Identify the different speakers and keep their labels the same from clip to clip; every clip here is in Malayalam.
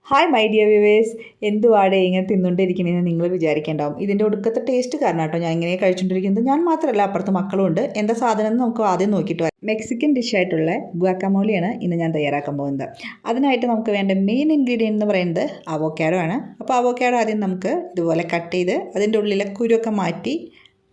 Speaker 1: ഹായ് മൈ ഡിയർ വ്യൂവേഴ്സ്, എന്തുവാടെ ഇങ്ങനെ തിന്നുകൊണ്ടിരിക്കണേന്ന് നിങ്ങൾ വിചാരിക്കേണ്ടാവും. ഇതിൻ്റെ ഒടുക്കത്തെ ടേസ്റ്റ് കാരണം കേട്ടോ ഞാൻ ഇങ്ങനെ കഴിച്ചുകൊണ്ടിരിക്കുന്നത്. ഞാൻ മാത്രമല്ല, അപ്പുറത്ത് മക്കളും ഉണ്ട്. എന്താ സാധനം എന്ന് നമുക്ക് ആദ്യം നോക്കിയിട്ട് വരാം. മെക്സിക്കൻ ഡിഷായിട്ടുള്ള ഗുവാക്കാമോളിയാണ് ഇന്ന് ഞാൻ തയ്യാറാക്കാൻ പോകുന്നത്. അതിനായിട്ട് നമുക്ക് വേണ്ട മെയിൻ ഇൻഗ്രീഡിയൻ്റ് എന്ന് പറയുന്നത് അവോക്കാഡോ ആണ്. അപ്പോൾ അവോക്കാഡോ ആദ്യം നമുക്ക് ഇതുപോലെ കട്ട് ചെയ്ത് അതിൻ്റെ ഉള്ളിലെ കുരുവൊക്കെ മാറ്റി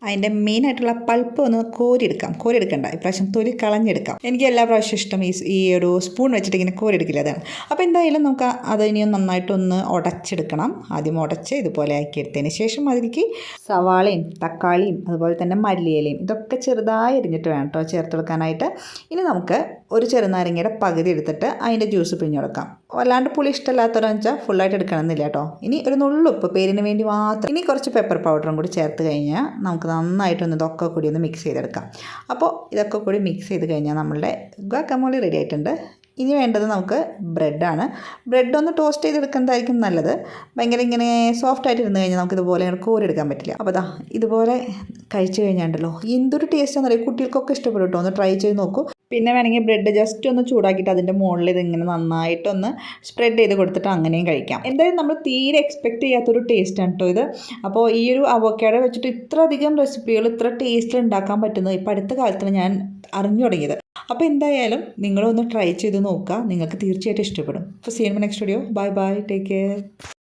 Speaker 1: അതിൻ്റെ മെയിനായിട്ടുള്ള പൾപ്പ് ഒന്ന് കോരിയെടുക്കണ്ട, ഇപ്രാവശ്യം തൊലി കളഞ്ഞെടുക്കാം. എനിക്ക് എല്ലാ പ്രാവശ്യം ഇഷ്ടം ഈ ഒരു സ്പൂൺ വെച്ചിട്ട് ഇങ്ങനെ കോരിയെടുക്കില്ല, അതാണ്. അപ്പോൾ എന്തായാലും നമുക്ക് അത് ഇനിയും നന്നായിട്ടൊന്ന് ഉടച്ചെടുക്കണം. ആദ്യം ഉടച്ച് ഇതുപോലെ ആക്കിയെടുത്തതിന് ശേഷം അതിലേക്ക് സവാളയും തക്കാളിയും അതുപോലെ തന്നെ മല്ലിയിലയും ഇതൊക്കെ ചെറുതായി അരിഞ്ഞിട്ട് വേണം കേട്ടോ ചേർത്തെടുക്കാനായിട്ട്. ഇനി നമുക്ക് ഒരു ചെറുനാരങ്ങയുടെ പകുതി എടുത്തിട്ട് അതിൻ്റെ ജ്യൂസ് പിഴിഞ്ഞെടുക്കാം. വല്ലാണ്ട് പുളി ഇഷ്ടമില്ലാത്തവരെന്ന് വെച്ചാൽ ഫുള്ളായിട്ട് എടുക്കണമെന്നില്ല കേട്ടോ. ഇനി ഒരു നുള്ളുപ്പ് പേരിന് വേണ്ടി മാത്രം. ഇനി കുറച്ച് പെപ്പർ പൗഡറും കൂടി ചേർത്ത് കഴിഞ്ഞാൽ നമുക്ക് നന്നായിട്ടൊന്ന് ഇതൊക്കെ കൂടി ഒന്ന് മിക്സ് ചെയ്തെടുക്കാം. അപ്പോൾ ഇതൊക്കെ കൂടി മിക്സ് ചെയ്ത് കഴിഞ്ഞാൽ നമ്മളുടെ ഗുവാക്കാമോളി റെഡി ആയിട്ടുണ്ട്. ഇനി വേണ്ടത് നമുക്ക് ബ്രെഡാണ്. ബ്രെഡ് ഒന്ന് ടോസ്റ്റ് ചെയ്തെടുക്കുന്നതായിരിക്കും നല്ലത്. ഭയങ്കര ഇങ്ങനെ സോഫ്റ്റ് ആയിട്ട് ഇരുന്ന് കഴിഞ്ഞാൽ നമുക്ക് ഇതുപോലെ കോരിയെടുക്കാൻ പറ്റില്ല. അപ്പോൾ ഇതുപോലെ കഴിച്ചു കഴിഞ്ഞാണ്ടല്ലോ എന്തൊരു ടേസ്റ്റാണെന്ന് അറിയാം. കുട്ടികൾക്കൊക്കെ ഇഷ്ടപ്പെടും കേട്ടോ. ഒന്ന് ട്രൈ ചെയ്ത് നോക്കൂ. പിന്നെ വേണമെങ്കിൽ ബ്രെഡ് ജസ്റ്റ് ഒന്ന് ചൂടാക്കിയിട്ട് അതിൻ്റെ മുകളിൽ ഇതിങ്ങനെ നന്നായിട്ടൊന്ന് സ്പ്രെഡ് ചെയ്ത് കൊടുത്തിട്ട് അങ്ങനെയും കഴിക്കാം. എന്തായാലും നമ്മൾ തീരെ എക്സ്പെക്റ്റ് ചെയ്യാത്തൊരു ടേസ്റ്റാണ് കേട്ടോ ഇത്. അപ്പോൾ ഈ ഒരു അവോക്കാഡോ വെച്ചിട്ട് ഇത്ര അധികം റെസിപ്പികൾ ഇത്ര ടേസ്റ്റിൽ ഉണ്ടാക്കാൻ പറ്റുന്നത് ഇപ്പോൾ അടുത്ത കാലത്താണ് ഞാൻ അറിഞ്ഞു തുടങ്ങിയത്. അപ്പോൾ എന്തായാലും നിങ്ങളൊന്ന് ട്രൈ ചെയ്ത് നോക്കുക, നിങ്ങൾക്ക് തീർച്ചയായിട്ടും ഇഷ്ടപ്പെടും. അപ്പോൾ see in next video. Bye bye, take care.